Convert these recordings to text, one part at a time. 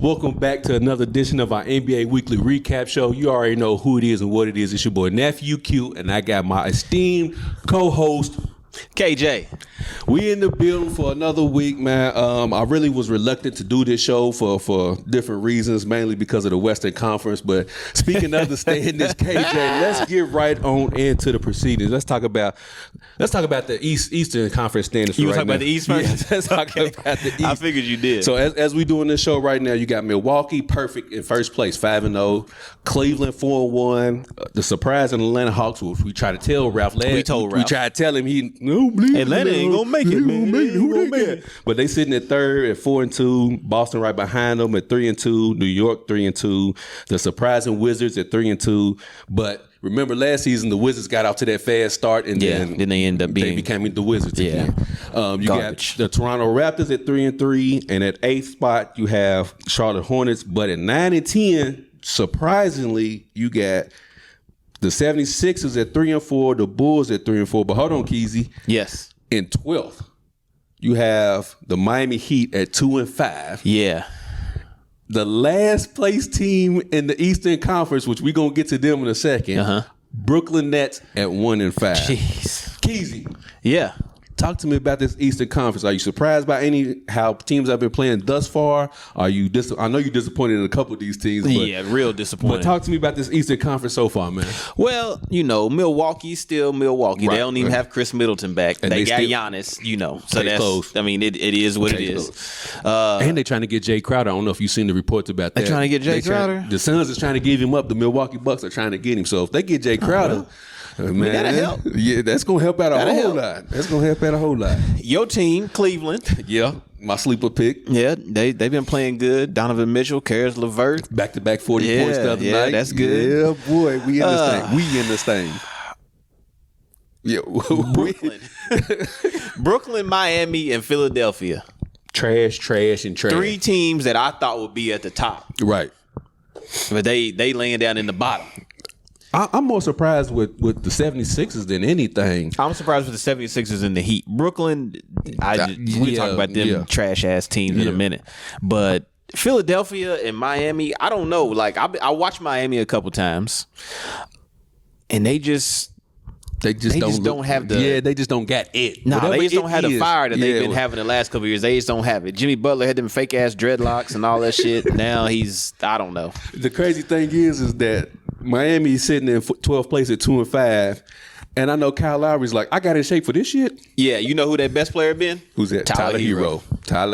Welcome back to another edition of our NBA Weekly Recap Show. You already know who it is and what it is. It's your boy Nephew Q, and I got my esteemed co-host KJ. We in the building for another week, man. I really was reluctant to do this show for different reasons, mainly because of the Western Conference. But speaking of the standings, KJ, let's get right on into the proceedings. Let's talk about the Eastern Conference standings. You want to talk about the East first? Yeah, let's talk about the East. I figured you did. So as we doing this show right now, you got Milwaukee perfect in first place, 5-0. Cleveland 4-1. The surprising Atlanta Hawks, which we tried to tell Ralph. We tried to tell him Atlanta ain't gonna make it, man. Who they got? But they sitting at third at 4-2. Boston right behind them at 3-2. New York 3-2. The surprising Wizards at 3-2. But remember last season the Wizards got off to that fast start and then they end up being became the Wizards again. You garbage. got the Toronto Raptors at 3-3, and at 8th spot you have Charlotte Hornets. But at 9 and 10, surprisingly, you got the 76ers at 3-4, the Bulls at 3-4. But hold on, Keezy. Yes. In 12th, you have the Miami Heat at 2-5. Yeah. The last place team in the Eastern Conference, which we're going to get to them in a second, Brooklyn Nets at 1-5. Jeez. Keezy. Yeah. Talk to me about this Eastern Conference. Are you surprised by how teams have been playing thus far? Are you I know you're disappointed in a couple of these teams. But, real disappointed. But talk to me about this Eastern Conference so far, man. Well, Milwaukee's still Milwaukee. Right, they don't even have Chris Middleton back. And they got Giannis, So that's close. I mean, it is what it is. And they're trying to get Jay Crowder. I don't know if you've seen the reports about that. They're trying to get Jay Crowder? The Suns is trying to give him up. The Milwaukee Bucks are trying to get him. So if they get Jay Crowder, man, that'll help. Yeah, that's gonna help out a whole lot. That's gonna help out a whole lot. Your team, Cleveland. Yeah, my sleeper pick. Yeah, they've been playing good. Donovan Mitchell, Karis LeVert, back-to-back 40 points the other night. That's good. Yeah, boy, we in this thing. Yeah, Brooklyn, Miami, and Philadelphia. Trash, and trash. 3 teams that I thought would be at the top. Right, but they laying down in the bottom. I'm more surprised with the 76ers than anything. I'm surprised with the 76ers and the Heat. Brooklyn, we'll talk about them trash-ass teams in a minute. But Philadelphia and Miami, I don't know. Like, I watched Miami a couple times, and they just don't have the... Yeah, they just don't got it. No, they just don't have the fire that they've been having the last couple of years. They just don't have it. Jimmy Butler had them fake-ass dreadlocks and all that shit. Now I don't know. The crazy thing is that Miami's sitting in 12th place at 2-5, and I know Kyle Lowry's like, I got in shape for this shit. Yeah, you know who that best player been? Who's that? Tyler Hero.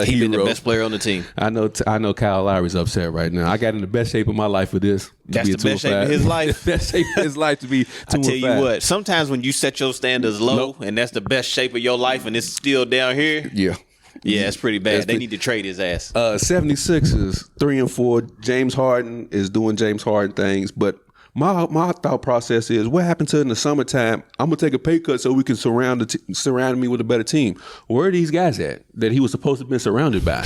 He been the best player on the team. I know Kyle Lowry's upset right now. I got in the best shape of my life for this. That's the best shape of his life. The best shape of his life to be 2-5. I tell you what, sometimes when you set your standards low and that's the best shape of your life and it's still down here. Yeah. Yeah, it's pretty bad. They need to trade his ass. 76ers 3-4. James Harden is doing James Harden things, but my thought process is, what happened to in the summertime? I'm gonna take a pay cut so we can surround me with a better team. Where are these guys at that he was supposed to have been surrounded by?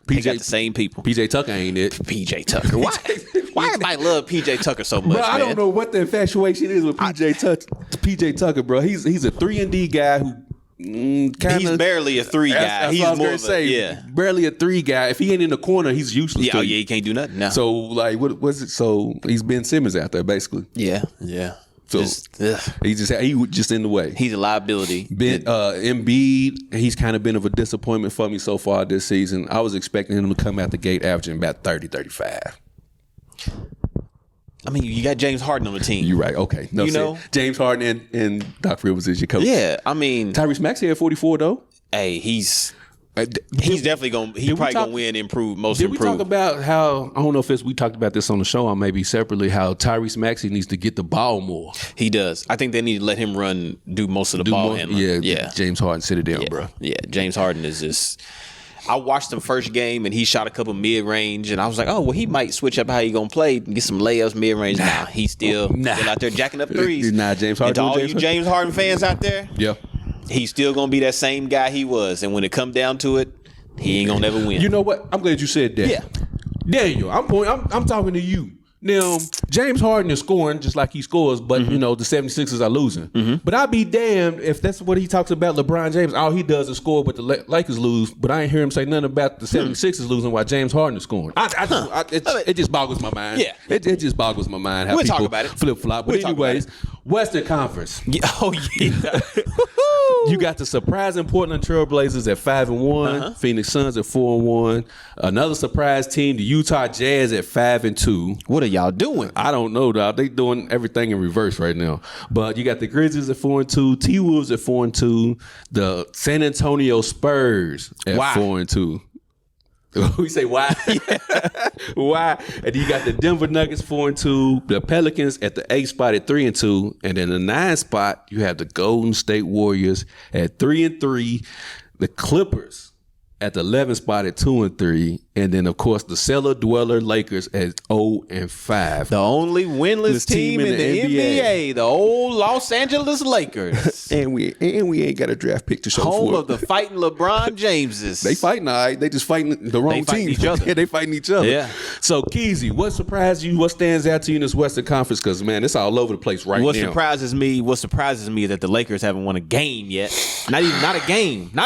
They got the same people. PJ Tucker ain't it? PJ Tucker. Why everybody love PJ Tucker so much? Bro, I don't know what the infatuation is with PJ Tucker, bro. He's a 3-and-D guy who. He's barely a 3 guy. He's more of barely a 3 guy. If he ain't in the corner, he's useless. Yeah, he can't do nothing now. So like, what was it? So he's Ben Simmons out there basically. Yeah. So he was just in the way. He's a liability. Embiid, he's kind of been of a disappointment for me so far this season. I was expecting him to come out the gate averaging about 30, 35. I mean, you got James Harden on the team. You're right. Okay. No, James Harden and Doc Rivers is your coach. Yeah, I mean, Tyrese Maxey had 44 though. Hey, he's definitely gonna. He's probably gonna win. Did we talk about how? I don't know if we talked about this on the show or maybe separately. How Tyrese Maxey needs to get the ball more. He does. I think they need to let him do most of the ball handling. Yeah. James Harden, sit it down, bro. Yeah, James Harden is just. I watched him first game and he shot a couple mid-range and I was like, oh, well, he might switch up how he gonna play and get some layups mid-range. Nah, he's still out there jacking up threes. James Harden. And to all you James Harden fans out there, he's still gonna be that same guy he was. And when it come down to it, he ain't gonna never win. You know what? I'm glad you said that. Yeah. Daniel, I'm talking to you. Now, James Harden is scoring just like he scores, but, the 76ers are losing. But I'd be damned if that's what he talks about, LeBron James. All he does is score, but the Lakers lose. But I ain't hear him say nothing about the 76ers losing while James Harden is scoring. It just boggles my mind. Yeah. It just boggles my mind how We'll people talk about it. flip-flop. But anyways, Western Conference. Yeah. Oh, yeah. You got the surprising Portland Trailblazers at 5-1, Phoenix Suns at 4-1. Another surprise team, the Utah Jazz at 5-2. What are y'all doing? I don't know, dog. They doing everything in reverse right now. But you got the Grizzlies at 4-2, T-Wolves at 4-2, the San Antonio Spurs at 4-2. We say why? Why? And then you got the Denver Nuggets 4-2, the Pelicans at the 8th spot at 3-2, and then the 9th spot you have the Golden State Warriors at 3-3, the Clippers at the 11th spot at 2-3, and then of course the cellar dweller Lakers at 0-5. The only winless team in the NBA, the old Los Angeles Lakers. and we ain't got a draft pick to show home for of the fighting LeBron Jameses. They fighting, all right. They just fighting the wrong team. Each other. Yeah, they fighting each other. Yeah. So, Keezy, what surprised you? What stands out to you in this Western Conference? Because, man, it's all over the place right What now. surprises me is that the Lakers haven't won a game yet. Not a game. They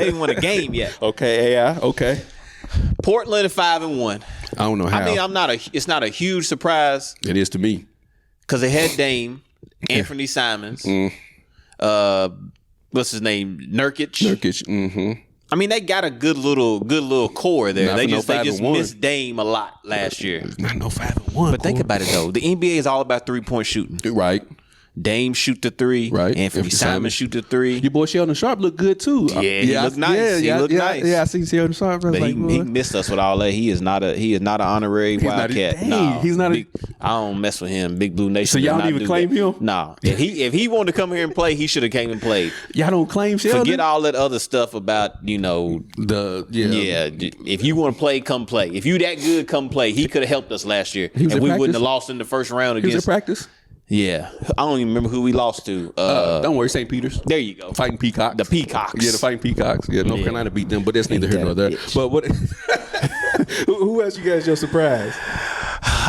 haven't won a game yet. Okay, AI. Okay. Portland at 5-1. I don't know how. I mean, it's not a huge surprise It is to me. because they had Dame, Anthony Simons, what's his name, Nurkic. Mm-hmm. I mean, they got a good little core there. Not They for no just 5-1. missed Dame a lot last year. Not no 5-1. But think about it though, the NBA is all about 3-point shooting. Right. Dame shoot the three. Right. Anthony Simons shoot the three. Your boy Sheldon Sharp look good too. Yeah, he looked nice. He looked nice. Yeah, I see Sheldon Sharp. But he missed us with all that. He is not an honorary Wildcat. No, he's not. I don't mess with him. Big Blue Nation. So y'all don't even claim him? No. If he wanted to come here and play, he should have came and played. Y'all don't claim Sheldon? Forget all that other stuff about If you want to play, come play. If you that good, come play. He could have helped us last year, and we wouldn't have lost in the first round He was against. in practice. Yeah, I don't even remember who we lost to. Don't worry, St. Peter's. There you go. Fighting Peacocks. The Peacocks. Yeah, the Fighting Peacocks. Yeah, North Carolina beat them, but that's neither here nor there. But what? Who else you guys your surprise?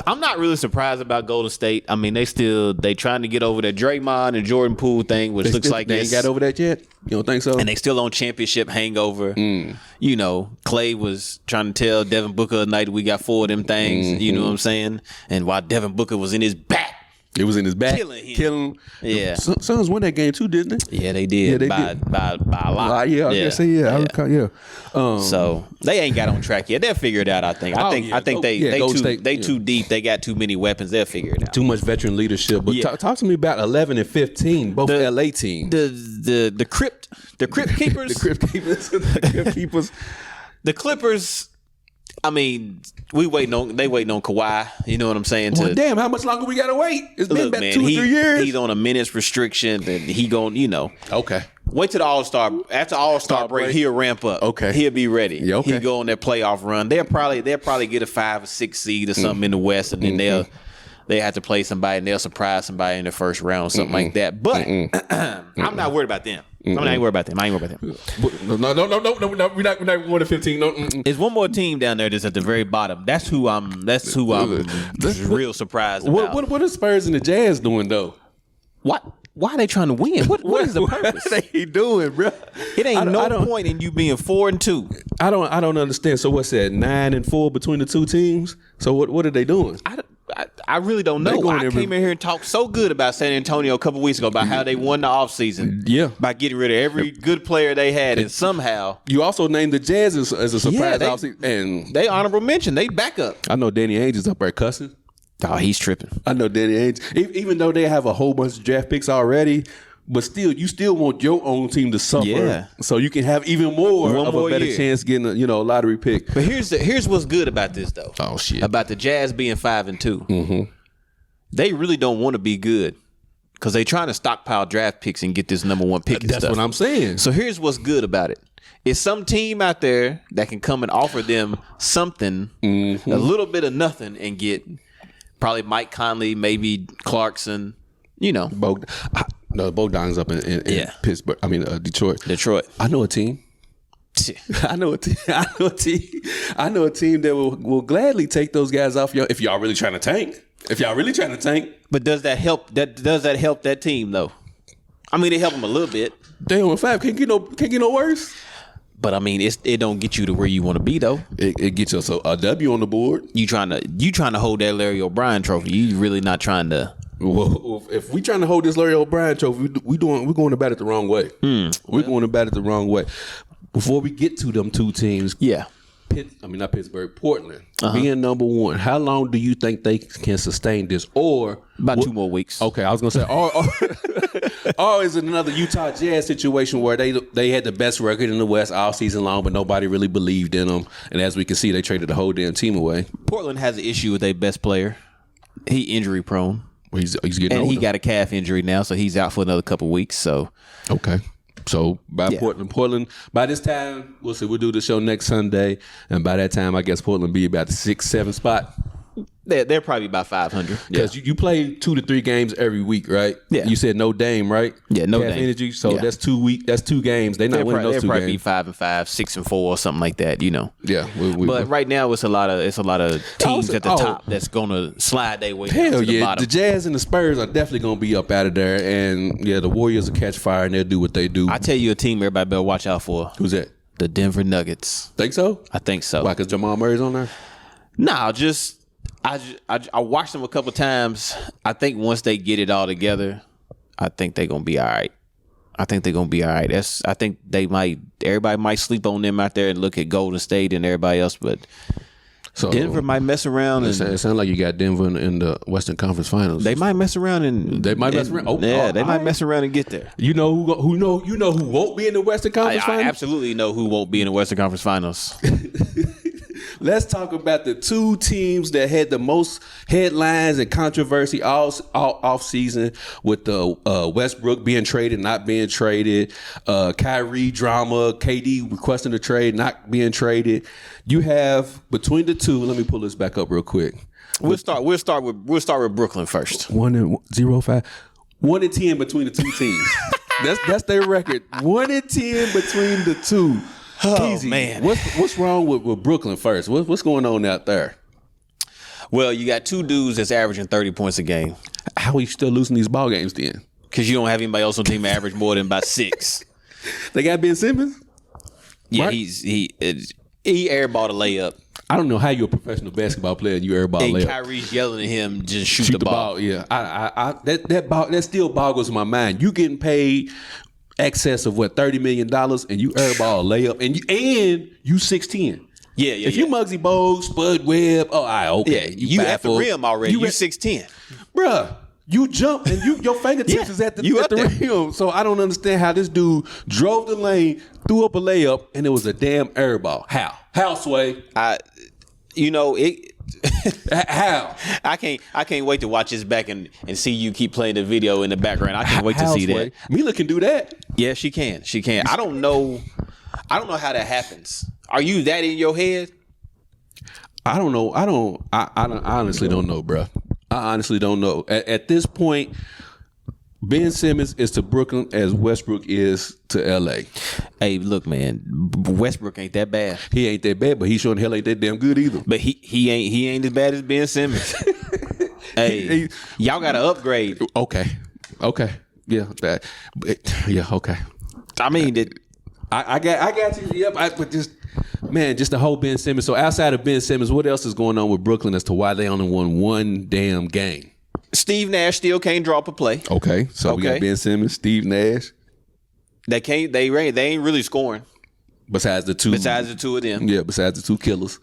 I'm not really surprised about Golden State. I mean, they trying to get over that Draymond and Jordan Poole thing, which looks like they ain't got over that yet. You don't think so? And they still on championship hangover. You know, Clay was trying to tell Devin Booker the night we got 4 of them things. You know what I'm saying? And while Devin Booker was in his back. It was in his back. Killing him. Yeah. Suns won that game too, didn't they? Yeah, they did. By a lot. Yeah, I guess I recall, yeah. So they ain't got on track yet. They'll figure it out, I think. I think they too deep. They got too many weapons. They'll figure it out. Too much veteran leadership. But talk to me about 11 and 15, both LA teams. The crypt keepers. The crypt keepers. The Clippers. I mean, they waiting on Kawhi. You know what I'm saying? Well, damn, how much longer we gotta wait? It's been about 2 or 3 years. He's on a minutes restriction, and he going, Okay. Wait till the All-Star. After All-Star break, he'll ramp up. Okay. He'll be ready. Yeah, okay. He'll go on that playoff run. They'll probably get a 5 or 6 seed or something in the West, and then they have to play somebody, and they'll surprise somebody in the first round or something like that. But I'm not worried about them. I'm not even worried about them. I ain't worried about them. No. We're not going to 15. No. There's one more team down there that's at the very bottom. That's who I'm real surprised about. What are Spurs and the Jazz doing though? What? Why are they trying to win? What is the purpose? What are they doing, bro? It ain't no point in you being 4-2. I don't understand. So what's that? 9-4 between the two teams. So what are they doing? I really don't know. I came in here and talked so good about San Antonio a couple weeks ago about how they won the offseason. Yeah. By getting rid of every good player they had, and somehow you also named the Jazz as a surprise offseason. And they honorable mention. They back up. I know Danny Ainge is up there cussing. Oh, he's tripping. I know Danny Ainge. Even though they have a whole bunch of draft picks already, but still, you still want your own team to suffer, so you can have even more of a better chance getting a lottery pick. But here's what's good about this though. Oh shit! About the Jazz being 5-2, they really don't want to be good because they trying to stockpile draft picks and get this number 1 pick. That's what I'm saying. So here's what's good about it. It's some team out there that can come and offer them something, a little bit of nothing, and get probably Mike Conley, maybe Clarkson. Bogdan's up in Pittsburgh. I mean Detroit. Detroit. I know a team. I know a team. I know a team that will gladly take those guys off y'all if y'all really trying to tank. But does that help? Does that help that team though? I mean, it help them a little bit. They on 5 can't get no worse. But I mean, it don't get you to where you want to be though. It gets you a W on the board. You trying to hold that Larry O'Brien trophy. You really not trying to. Well, if we trying to hold this Larry O'Brien trophy, we're going about it the wrong way. We're going about it the wrong way. Before we get to them two teams, not Pittsburgh, Portland, being number one, how long do you think they can sustain this? Or about 2 more weeks. Okay, I was gonna say, or is it another Utah Jazz situation where they had the best record in the West all season long, but nobody really believed in them, and as we can see, they traded the whole damn team away. Portland has an issue with their best player. He injury prone. He's getting and older. He got a calf injury now, so he's out for another couple weeks. So okay. So Portland, by this time, we'll see. We'll do the show next Sunday, and by that time, I guess Portland be about the 6-7 spot. They're probably about 500 because you play 2 to 3 games every week, right? Yeah. You said no Dame, right? Yeah, no Dame. Energy. So that's 2 weeks. That's 2 games. They're not winning those 2 games. They'll probably be 5-5, 6-4, or something like that. You know. Yeah. But right now, it's a lot of teams at the top that's gonna slide their way down to the bottom. The Jazz and the Spurs are definitely gonna be up out of there, and the Warriors will catch fire and they'll do what they do. I tell you, a team everybody better watch out for. Who's that? The Denver Nuggets. Think so? I think so. Why? Because Jamal Murray's on there? Nah, I watched them a couple times. I think once they get it all together, I think they're gonna be all right. I think everybody might sleep on them out there and look at Golden State and everybody else, but Denver might mess around. It sounds like you got Denver in the Western Conference Finals. They might mess around they might mess around. They might mess around and get there. You know who won't be in the Western Conference Finals? I absolutely know who won't be in the Western Conference Finals. Let's talk about the 2 teams that had the most headlines and controversy all off season, with the Westbrook being traded, not being traded, Kyrie drama, KD requesting a trade, not being traded. You have between the 2. Let me pull this back up real quick. We'll start with Brooklyn first. 1-0-5. 1-10 between the 2 teams. That's their record. 1-10 between the 2. Oh, Easy. Man. What's wrong with Brooklyn first? What's going on out there? Well, you got 2 dudes that's averaging 30 points a game. How are you still losing these ball games then? Because you don't have anybody else on the team average more than about 6. They got Ben Simmons? Yeah, right? he airballed a layup. I don't know how you're a professional basketball player and you airball a layup. And Kyrie's yelling at him, just shoot the ball. Yeah, that still boggles my mind. You getting paid excess of $30 million and you airball a layup and you 6'10". Yeah. If you Muggsy Bogues, Spud Webb, okay. Yeah, you at the rim already. You 6'10". Bruh, you jump and your fingertips is at the rim. So I don't understand how this dude drove the lane, threw up a layup, and it was a damn airball. How, Sway? How? I can't wait to watch this back and see you keep playing the video in the background. I can't wait to see that. Mila can do that. Yeah, she can. I don't know how that happens. Are you that in your head? I don't know. I honestly don't know, bro. I honestly don't know. At this point, Ben Simmons is to Brooklyn as Westbrook is to L.A. Hey, look, man, Westbrook ain't that bad. He ain't that bad, but he sure in hell ain't that damn good either. But he ain't as bad as Ben Simmons. Hey, y'all got to upgrade. Okay. Yeah, okay. I mean, I got you. Yep. But just the whole Ben Simmons. So outside of Ben Simmons, what else is going on with Brooklyn as to why they only won 1 damn game? Steve Nash still can't draw up a play. Okay, so we got Ben Simmons, Steve Nash. They ain't really scoring. Besides the 2 of them. Yeah, besides the 2 killers.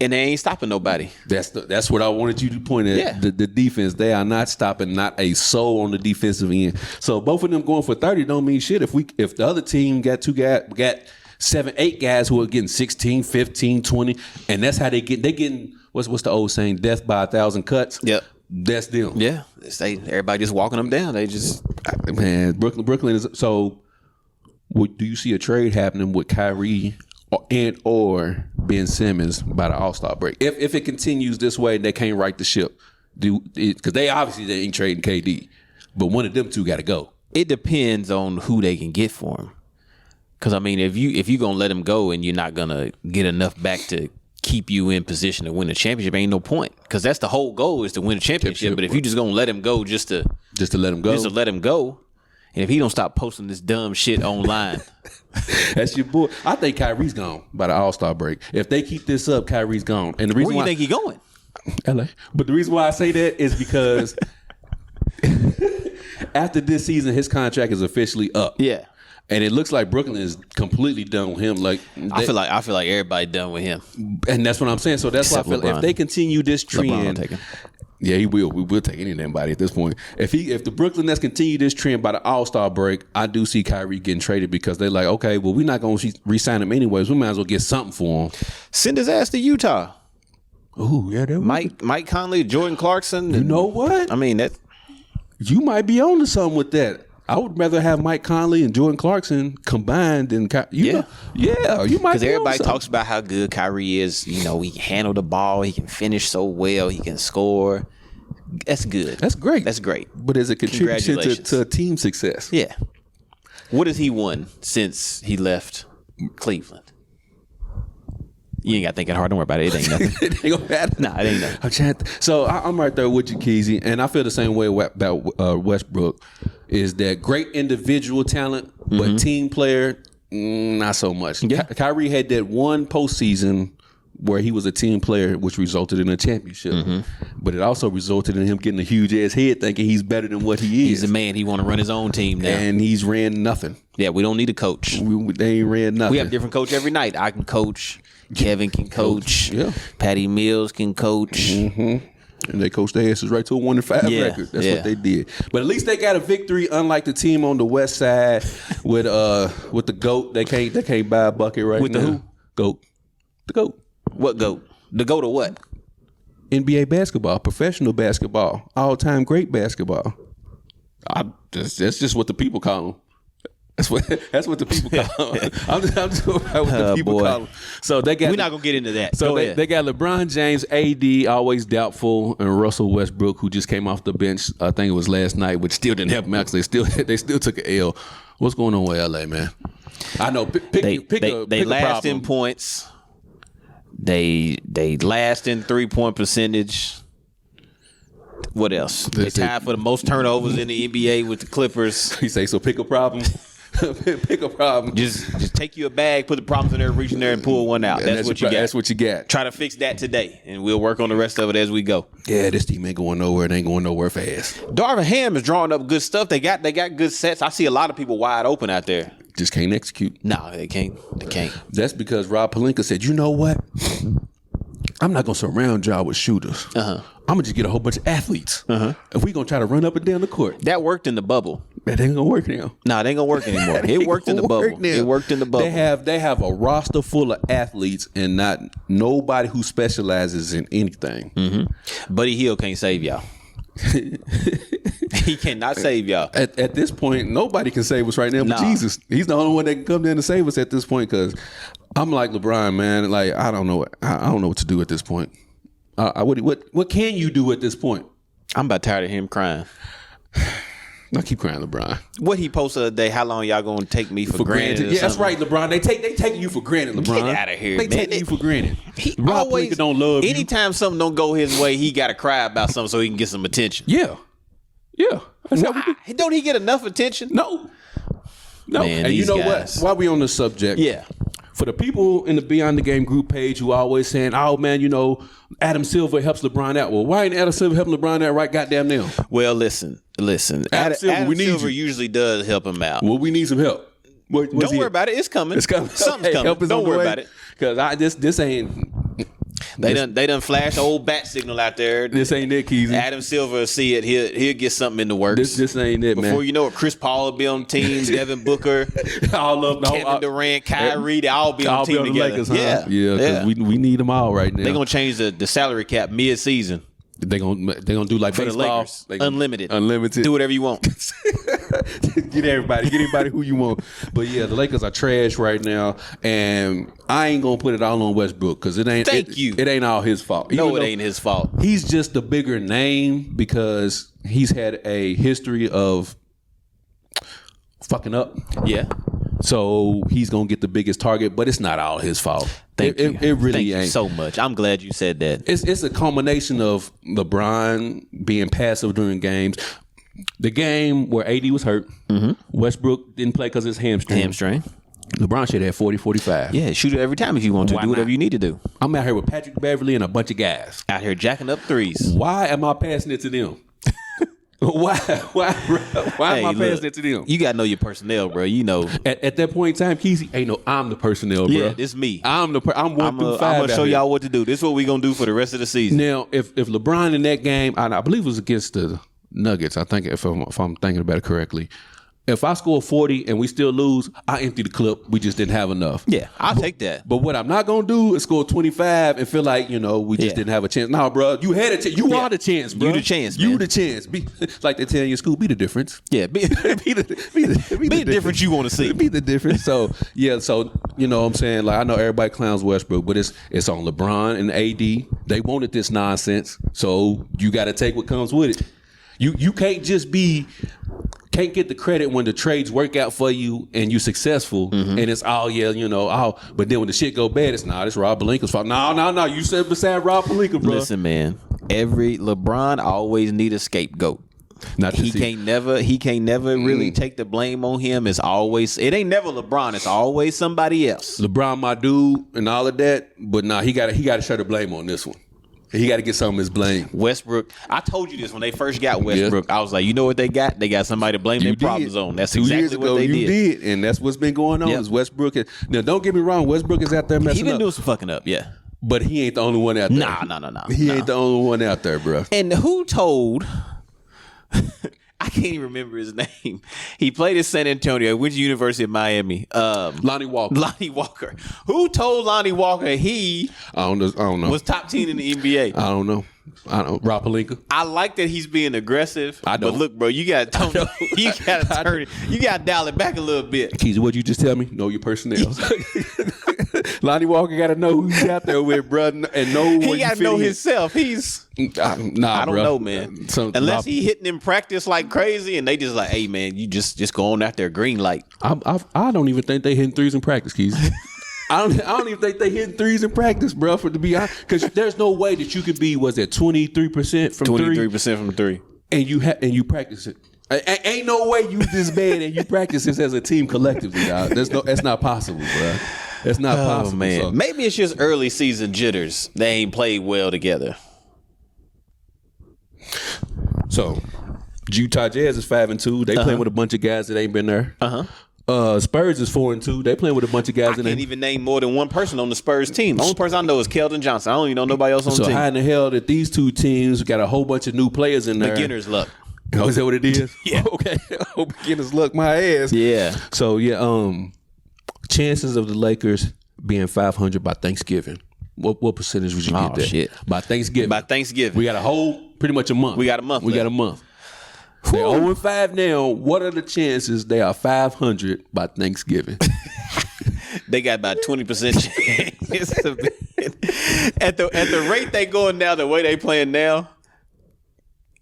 And they ain't stopping nobody. That's what I wanted you to point at. Yeah. The defense, they are not stopping not a soul on the defensive end. So both of them going for 30 don't mean shit. If the other team got 7, 8 guys who are getting 16, 15, 20, and that's how they getting what's the old saying, death by 1,000 cuts. Yep. That's them. Yeah. Everybody just walking them down. They just Brooklyn is so. Do you see a trade happening with Kyrie or Ben Simmons by the All-Star break? If it continues this way and they can't right the ship, because they ain't trading KD, but one of them 2 got to go. It depends on who they can get for him. Because I mean, if you gonna let him go and you're not gonna get enough back to keep you in position to win a championship, ain't no point. Because that's the whole goal, is to win a championship. But if you just gonna let him go just to let him go, and if he don't stop posting this dumb shit online, that's your boy. I think Kyrie's gone by the All-Star break. If they keep this up, Kyrie's gone. And the reason where do you think he going? LA. But the reason why I say that is because after this season, his contract is officially up. Yeah. And it looks like Brooklyn is completely done with him. Like I feel like everybody done with him. And that's what I'm saying. So that's Except why I feel LeBron. if they continue this trend, LeBron will take him. Yeah, he will. We will take any damn body at this point. If the Brooklyn Nets continue this trend by the All-Star break, I do see Kyrie getting traded because they're like, okay, well, we're not going to re-sign him anyways. We might as well get something for him. Send his ass to Utah. Ooh, yeah, Mike Conley, Jordan Clarkson. You know what? I mean, that you might be on to something with that. I would rather have Mike Conley and Jordan Clarkson combined than you might. Because everybody talks about how good Kyrie is. You know, he can handle the ball. He can finish so well. He can score. That's good. That's great. That's great. But is it contribution to team success? Yeah. What has he won since he left Cleveland? You ain't got to think it hard. Don't worry about it. It ain't nothing. It ain't gonna matter. Nah, it ain't nothing. So I'm right there with you, Keezy, and I feel the same way about Westbrook. Is that great individual talent, but team player, not so much. Yeah. Kyrie had that one postseason where he was a team player, which resulted in a championship. But it also resulted in him getting a huge ass head, thinking he's better than what he is. He's a man. He want to run his own team now, and he's ran nothing. Yeah, we don't need a coach. They ain't ran nothing. We have a different coach every night. I can coach. Kevin can coach. Yeah. Patty Mills can coach. And they coached their asses right to a 1-5 record. That's what they did. But at least they got a victory, unlike the team on the west side with the GOAT. They can't buy a bucket right now. With the who? GOAT. The GOAT. What GOAT? The GOAT of what? NBA basketball, professional basketball, all-time great basketball. That's just what the people call them. That's what the people call him. I'm just going by what the people call him. So they got. We're not gonna get into that. So they got LeBron James, AD, always doubtful, and Russell Westbrook, who just came off the bench. I think it was last night, which still didn't help him out. They still took an L. What's going on with LA, man? I know. They last in points. They last in 3-point percentage. What else? They tied for the most turnovers in the NBA with the Clippers. You say so? Pick a problem. Pick a problem. Just take you a bag, put the problems in there, reach in there, and pull one out. That's what you got. That's what you got. Try to fix that today, and we'll work on the rest of it as we go. Yeah, this team ain't going nowhere. It ain't going nowhere fast. Darvin Ham is drawing up good stuff. They got good sets. I see a lot of people wide open out there. Just can't execute. No, they can't. They can't. That's because Rob Pelinka said, you know what? I'm not going to surround y'all with shooters. I'm going to just get a whole bunch of athletes. And we're going to try to run up and down the court. That worked in the bubble. That ain't going to work now. No, it ain't going to work anymore. It worked in the bubble. Now. It worked in the bubble. They have a roster full of athletes and not nobody who specializes in anything. Buddy Hield can't save y'all. He cannot save y'all. At this point, nobody can save us right now but Jesus. He's the only one that can come down to save us at this point because I'm like LeBron, man. Like, I don't know what to do at this point. What can you do at this point? I'm about tired of him crying. I keep crying, LeBron. What he posted the other day, how long y'all gonna take me for granted? Yeah, that's right, LeBron. They taking you for granted, LeBron. Get out of here, They man. taking you for granted. He Rob always Pelinka don't love you. anytime something don't go his way, he gotta cry about something so he can get some attention. Yeah. That's how we do. Don't he get enough attention? No. Man, and you know guys. what? While we on this subject, Yeah. for the people in the Beyond the Game group page who are always saying, "Oh man, you know, Adam Silver helps LeBron out." Well, why ain't Adam Silver helping LeBron out right goddamn now? Well, listen. Adam Silver, we need Silver you. usually does help him out. Well, we need some help. Don't worry about it. It's coming. It's coming. Something's Okay, coming. help is Don't on the worry way. about it. Because this ain't. They done flash old bat signal out there. This ain't it, Keezy. Adam Silver will see it. He'll get something in the works. This ain't it, man. Before you know it, Chris Paul will be on the team. Devin Booker, Kevin Durant, Kyrie, they all be on the team the together. Lakers, huh? Yeah, because we need them all right now. They're gonna change the salary cap mid-season. They gonna do like For the baseball. Lakers. Unlimited. Unlimited. Do whatever you want. Get anybody who you want. But yeah, the Lakers are trash right now, and I ain't gonna put it all on Westbrook because it ain't. It ain't all his fault. No, it ain't his fault. He's just a bigger name because he's had a history of fucking up. Yeah. So he's gonna get the biggest target, but it's not all his fault. Thank you. It really Thank ain't you so much. I'm glad you said that. It's a culmination of LeBron being passive during games. The game where AD was hurt, Westbrook didn't play because of his hamstring. LeBron should have 40, 45. Yeah, shoot it every time if you want to. Do whatever you need to do. I'm out here with Patrick Beverly and a bunch of guys. Out here jacking up threes. Why am I passing it to them? Why am I passing it to them? You gotta know your personnel, bro. You know, at that point in time, Keezy, I'm the personnel, bro. Yeah, it's me. I'm 1 through 5. I'm gonna show y'all what to do. This is what we gonna do for the rest of the season. Now, if LeBron in that game, I believe it was against the Nuggets. I think if I'm thinking about it correctly. If I score 40 and we still lose, I empty the clip. We just didn't have enough. Yeah, I'll take that. But what I'm not gonna do is score 25 and feel like we just didn't have a chance. No, bro, you had a chance. You are the chance, bro. You the chance, You man. the chance. Be like they tell you in school. Be the difference. Yeah, be the difference you want to see. Be the difference. So you know what I'm saying. Like I know everybody clowns Westbrook, but it's on LeBron and AD. They wanted this nonsense, so you got to take what comes with it. You can't just can't get the credit when the trades work out for you and you're successful and it's but then when the shit go bad, it's Rob Pelinka's fault. No, you said beside Rob Pelinka, bro. Listen, man, every LeBron always need a scapegoat. He can't never really take the blame on him. It ain't never LeBron, it's always somebody else. LeBron, my dude, and all of that, but he got to share the blame on this one. He got to get some of his blame. Westbrook, I told you this when they first got Westbrook. Yeah. I was like, you know what they got? They got somebody to blame their problems on. That's exactly what they did. You did, and that's what's been going on. Is Westbrook. Now, don't get me wrong. Westbrook is out there messing up. He been doing some fucking up, yeah. But he ain't the only one out there. No. He ain't the only one out there, bro. And who told... I can't even remember his name. He played at San Antonio. Went to University of Miami. Lonnie Walker. Who told Lonnie Walker I don't know. Was top 10 in the NBA? I don't know. Rob Pelinka. I like that he's being aggressive. I don't. But look, bro, you got to turn it. You got to dial it back a little bit. Keezy, what'd you just tell me? Know your personnel. Lonnie Walker got to know who he's out there with, bro, and know he got to know himself. He's I don't know, man. Unless he hitting in practice like crazy, and they just like, hey, man, you just go on out there green light. I don't even think they hitting threes in practice, Keezy. I don't even think they hitting threes in practice, bro. For to be honest, because there's no way that you could be 23% from 23% from three, and you practice it. Ain't no way you this bad and you practice this as a team collectively, dog. That's not possible, bro. That's not possible. Man. So. Maybe it's just early season jitters. They ain't played well together. So, Utah Jazz is 5-2. They playing with a bunch of guys that ain't been there. Spurs is 4-2. They playing with a bunch of guys. I can't even name more than one person on the Spurs team. The only person I know is Keldon Johnson. I don't even know nobody else on the team. So how in the hell that these two teams got a whole bunch of new players in there? Beginner's luck. Oh, is that what it is? Yeah. Okay. Oh, beginner's luck, my ass. Yeah. So chances of the Lakers being 500 by Thanksgiving. What percentage would you get there? Shit. By Thanksgiving. We got pretty much a month. We got a month. They're 0-5 now. What are the chances they are 500 by Thanksgiving? They got about 20% chance. At the rate they going now, the way they playing now,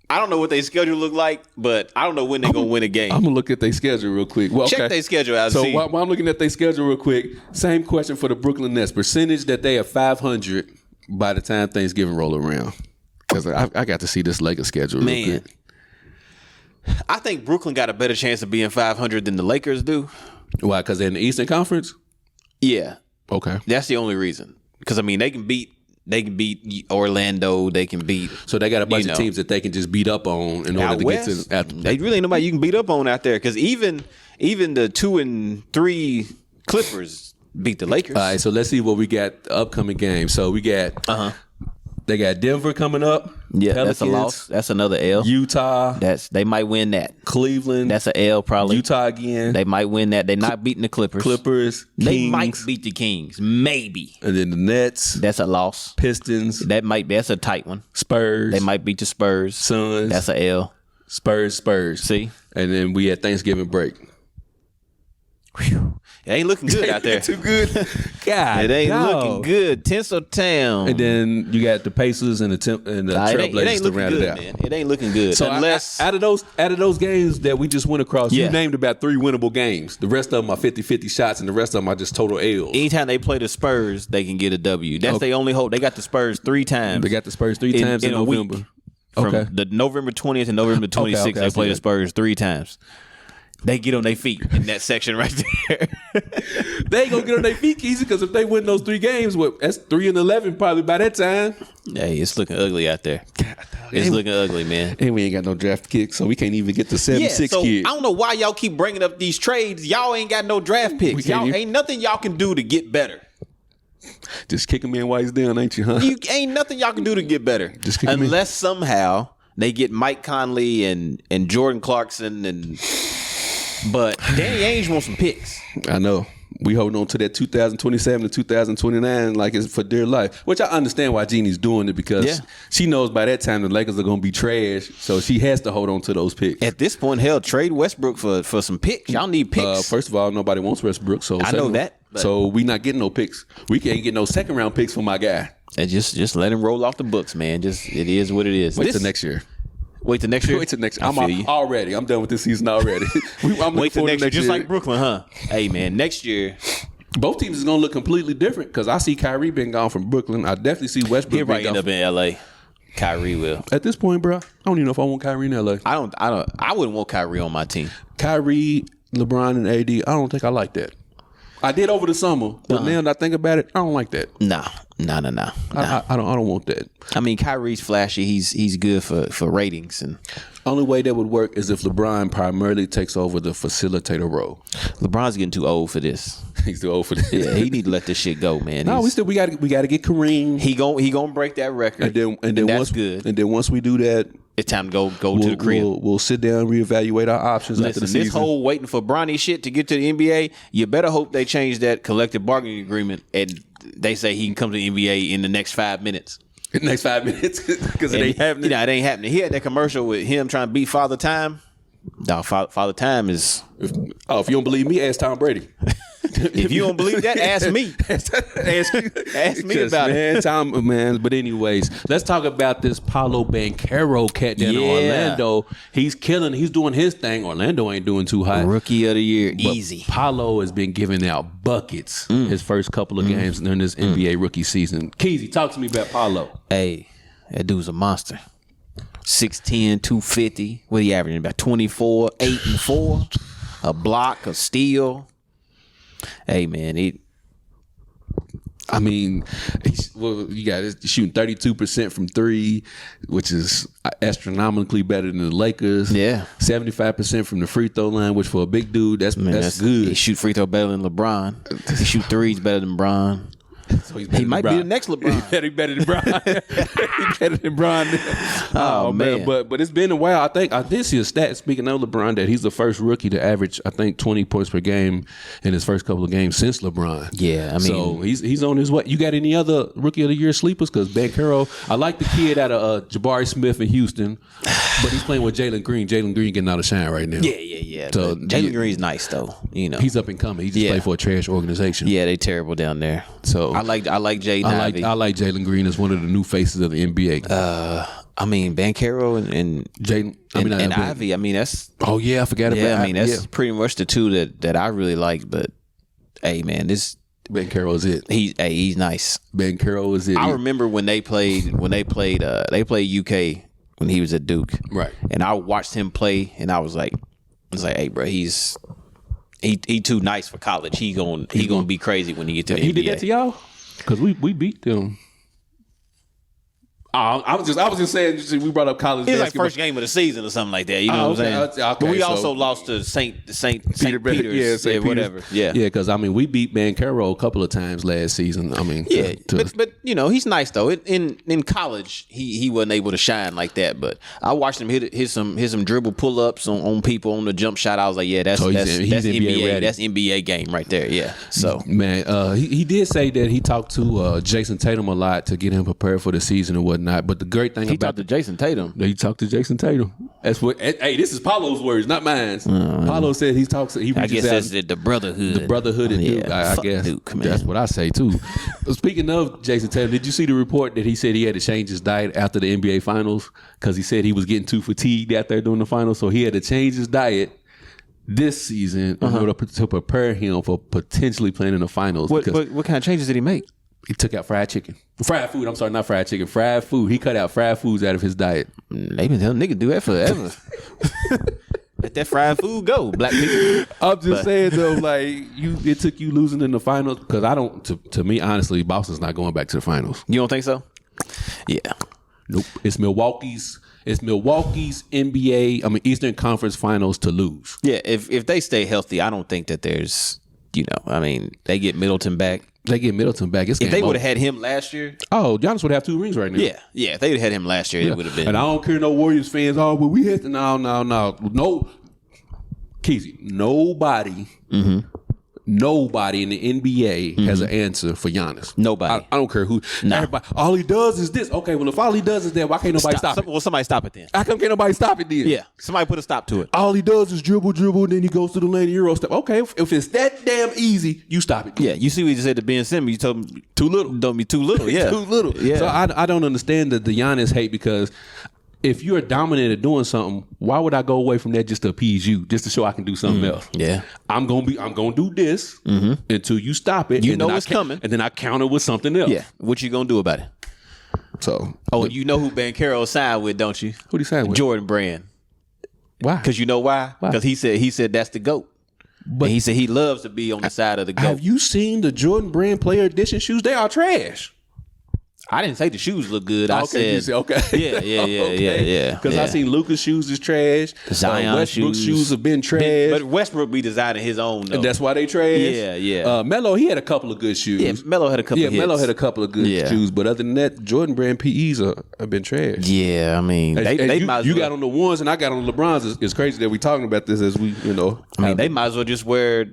I don't know what their schedule look like, but I don't know when they're going to win a game. I'm going to look at their schedule real quick. Well, check their schedule out. So while I'm looking at their schedule real quick, same question for the Brooklyn Nets. Percentage that they are 500 by the time Thanksgiving roll around. Because I got to see this Lakers schedule real quick. I think Brooklyn got a better chance of being 500 than the Lakers do. Why? Because they're in the Eastern Conference? Yeah. Okay. That's the only reason. Because, I mean, they can beat Orlando. They can beat. So they got a bunch of teams that they can just beat up on in order to get to. They really ain't nobody you can beat up on out there. Because even the 2 and 3 Clippers beat the Lakers. All right. So let's see what we got upcoming games. So we got. They got Denver coming up. Yeah, Pelicans, that's a loss. That's another L. Utah. They might win that. Cleveland. That's an L probably. Utah again. They might win that. They're not beating the Clippers. They might beat the Kings. Maybe. And then the Nets. That's a loss. Pistons. That's a tight one. Spurs. They might beat the Spurs. Suns. That's a L. Spurs. See? And then we had Thanksgiving break. Whew. It ain't looking good out there. Too good. God, it ain't looking good. Tinseltown. And then you got the Pacers and the Trailblazers to round it out. Man. It ain't looking good. So unless out of those games that we just went across, you named about 3 winnable games. The rest of them are 50-50 shots, and the rest of them are just total L's. Anytime they play the Spurs, they can get a W. That's their only hope. They got the Spurs 3 times. They got the Spurs 3 times in November. Week. From the November 20th and November 26th, they play the Spurs 3 times. They get on their feet in that section right there. They ain't gonna get on their feet easy because if they win those 3 games, that's 3-11 probably by that time. Hey, it's looking ugly out there. It's looking ugly, man. And we ain't got no draft kicks, so we can't even get the 7-6 so kid. I don't know why y'all keep bringing up these trades. Y'all ain't got no draft picks. Y'all ain't nothing y'all can do to get better. Just kick him in while he's down, ain't you, huh? You ain't nothing y'all can do to get better. Just kick him in. Unless somehow they get Mike Conley and Jordan Clarkson but Danny Ainge wants some picks. I know. We holding on to that 2027 to 2029 like it's for dear life, which I understand why Jeannie's doing it because she knows by that time the Lakers are going to be trash, so she has to hold on to those picks. At this point, hell, trade Westbrook for some picks. Y'all need picks. First of all, nobody wants Westbrook, so I know that. So we not getting no picks. We can't get no second round picks for my guy. And just let him roll off the books, man. Just it is what it is. Wait till next year. Wait till next year. Wait till next year. I'm done with this season already. I'm Wait till next year. Just like Brooklyn, huh? Hey, man, next year. Both teams is gonna look completely different because I see Kyrie being gone from Brooklyn. I definitely see Westbrook. He'll probably end up in LA. Kyrie will. At this point, bro, I don't even know if I want Kyrie in LA. I wouldn't want Kyrie on my team. Kyrie, LeBron, and AD. I don't think I like that. I did over the summer, but now that I think about it, I don't like that. No. I don't want that. I mean, Kyrie's flashy. He's good for ratings, and only way that would work is if LeBron primarily takes over the facilitator role. LeBron's getting too old for this. He's too old for this. Yeah, he need to let this shit go, man. No, we got to get Kareem. He gonna break that record, and then that's good. And then once we do that, it's time to go to the crib. We'll sit down, reevaluate our options after the season. This whole waiting for Bronny shit to get to the NBA, you better hope they change that collective bargaining agreement and they say he can come to the NBA in the next 5 minutes. In the next 5 minutes? Because it ain't happening. It ain't happening. He had that commercial with him trying to beat Father Time. No, Father Time is... If you don't believe me, ask Tom Brady. If you don't believe that, ask me. ask me about it. Tom, man. But anyways, let's talk about this Palo Banchero cat down in Orlando. He's killing. He's doing his thing. Orlando ain't doing too hot. Rookie of the year, but easy. Paulo has been giving out buckets his first couple of games during this NBA rookie season. Keezy, talk to me about Paulo. Hey, that dude's a monster. 6'10", 250. What he averaging? About 24, 8 and 4. A block, a steal. Hey, man, you got it shooting 32% from 3, which is astronomically better than the Lakers. Yeah, 75% from the free throw line, which for a big dude, that's good. He shoot free throw better than LeBron. He shoot threes better than Bron. So he might be the next LeBron. He better than Bron. He better than Bron. Oh man! But it's been a while. I did see a stat speaking of LeBron that he's the first rookie to average 20 points per game in his first couple of games since LeBron. Yeah, I mean, so he's on his way. You got any other rookie of the year sleepers? Because Banchero, I like the kid out of Jabari Smith in Houston, but he's playing with Jalen Green. Jalen Green getting out of shine right now. Yeah. So Jalen Green's nice though. You know, he's up and coming. He just played for a trash organization. Yeah, they terrible down there. So I like Jaden Ivey. I like Jalen Green as one of the new faces of the NBA. I mean Banchero and Jaden. And Ivy. I mean that's. Oh yeah, I forgot about. Yeah, I mean that's pretty much the two that I really like. But hey, man, this Banchero is it. He's nice. Banchero is it. I remember when they played UK when he was at Duke. Right. And I watched him play, and I was like, hey, bro, he too nice for college. He gonna be crazy when he get to the NBA. He did that to y'all? Because we beat them. I was just saying we brought up college basketball. It was like basketball. first game of the season or something like that. You know what I'm saying? But we also lost to St. Peter's. St. Whatever. Yeah. Yeah, because we beat Banchero a couple of times last season. But you know he's nice though. In college he wasn't able to shine like that. But I watched him hit some dribble pull ups on people on the jump shot. I was like, yeah, that's NBA ready. That's NBA game right there. Yeah. So man, he did say that he talked to Jason Tatum a lot to get him prepared for the season and whatnot. whatnot. But the great thing he talked to Jason Tatum. He talked to Jason Tatum. That's what. Hey, this is Paolo's words, not mine. Paolo said he talks. He I guess that's the brotherhood. The brotherhood and Duke. I guess Duke, man. That's what I say too. Speaking of Jason Tatum, did you see the report that he said he had to change his diet after the NBA Finals because he said he was getting too fatigued out there during the finals, so he had to change his diet this season in order to prepare him for potentially playing in the finals. What kind of changes did he make? He took out fried food. I'm sorry, not fried chicken. Fried food. He cut out fried foods out of his diet. They been telling niggas do that forever. Let that fried food go, black people. I'm just saying though, like it took you losing in the finals because I don't. To me, honestly, Boston's not going back to the finals. You don't think so? Yeah. Nope. It's Milwaukee's NBA. Eastern Conference Finals to lose. Yeah. If they stay healthy, I don't think that there's. They get Middleton back. It's if they would have had him last year. Oh, Giannis would have 2 rings right now. Yeah. If they would have had him last year, it would have been. And I don't care no Warriors fans. Oh, but we had to. No. Keezy, nobody in the NBA has an answer for Giannis. Nobody. I don't care who. Nah. Everybody. All he does is this. Okay, well, if all he does is that, why can't nobody stop it? Well, somebody stop it then. How come can't nobody stop it then? Yeah. Somebody put a stop to it. All he does is dribble, and then he goes to the lane and Euro step. Okay, if it's that damn easy, you stop it. Yeah. You see what you said to Ben Simmons? You told him too little. Don't be too little. Yeah. Too little. Yeah. So I don't understand the Giannis hate because if you're dominant at doing something, why would I go away from that just to appease you, just to show I can do something else? Yeah, I'm gonna do this until you stop it. You know it's coming, and then I counter with something else. Yeah, what you gonna do about it? So, you know who Banchero signed with, don't you? Who he signed with? Jordan Brand. Why? Because you know why? Because he said that's the GOAT. But and he said he loves to be on the side of the GOAT. Have you seen the Jordan Brand Player Edition shoes? They are trash. I didn't say the shoes look good. I said okay. Yeah. Because I seen Luka's shoes is trash. Zion Westbrook's shoes have been trash. But Westbrook be designing his own though. And that's why they trash. Yeah. Melo, he had a couple of good shoes. Yeah, Melo had a couple of hits. Melo had a couple of good shoes. But other than that, Jordan Brand PEs have been trash. Yeah, I mean, they might as well. You got on the ones and I got on the LeBrons. It's crazy that we talking about this as we, I mean, they might as well just wear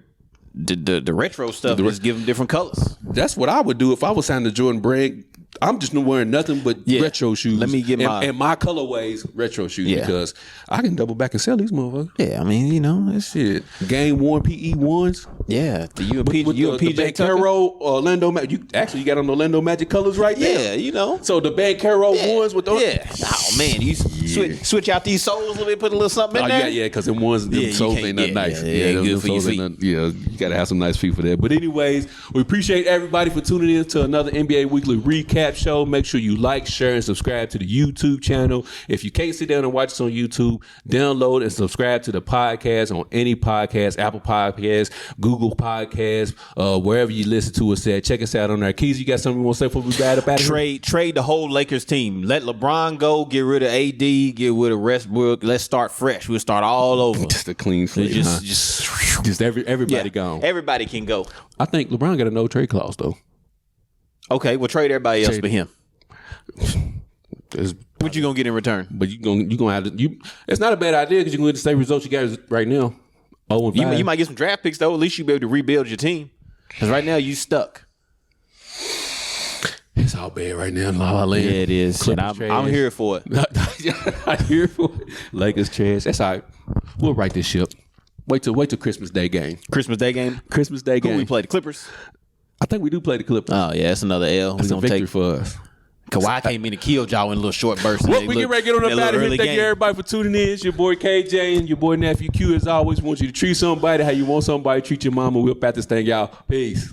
the retro stuff and just give them different colors. That's what I would do if I was signing the Jordan Brand. I'm just not wearing nothing but retro shoes. Let me get my colorways retro shoes because I can double back and sell these motherfuckers. Yeah, I mean, it's shit. Game worn PE ones. Yeah, the the Banchero Orlando Magic. You got on the Orlando Magic colors right there. Yeah, So the Banchero ones with those. Yeah. Oh man, you switch out these soles a little bit, put a little something in there. Yeah, because them ones, them soles ain't that nice. Yeah, good for your feet. You got to have some nice feet for that. But anyways, we appreciate everybody for tuning in to another NBA Weekly Recap show. Make sure you like, share, and subscribe to the YouTube channel. If you can't sit down and watch us on YouTube, download and subscribe to the podcast on any podcast, Apple Podcasts, Google Podcasts, wherever you listen to us at. Check us out on our keys. You got something you want to say before we bad up out of here? Trade the whole Lakers team. Let LeBron go. Get rid of AD. Get rid of Westbrook. Let's start fresh. We'll start all over. Just a clean slate. Just everybody gone. Everybody can go. I think LeBron got a no trade clause though. Okay, well trade everybody else but him. What you gonna get in return? But you gonna have to. It's not a bad idea because you can get the same results you got right now. You might get some draft picks though. At least you be able to rebuild your team. Because right now you stuck. It's all bad right now in La La Land. Yeah, it is. And I'm here for it. I'm here for it. Lakers trash. That's all right. We'll right this ship. Wait till Christmas Day game. Christmas Day game. Who we play? The Clippers. I think we do play the Clippers. Oh yeah, that's another L. That's a victory for us. Kawhi came in and killed y'all in a little short burst. We get ready to get on up out of here. Thank you everybody for tuning in. It's your boy KJ and your boy Nephew Q. As always, want you to treat somebody how you want somebody to treat your mama. We'll pat this thing, y'all. Peace.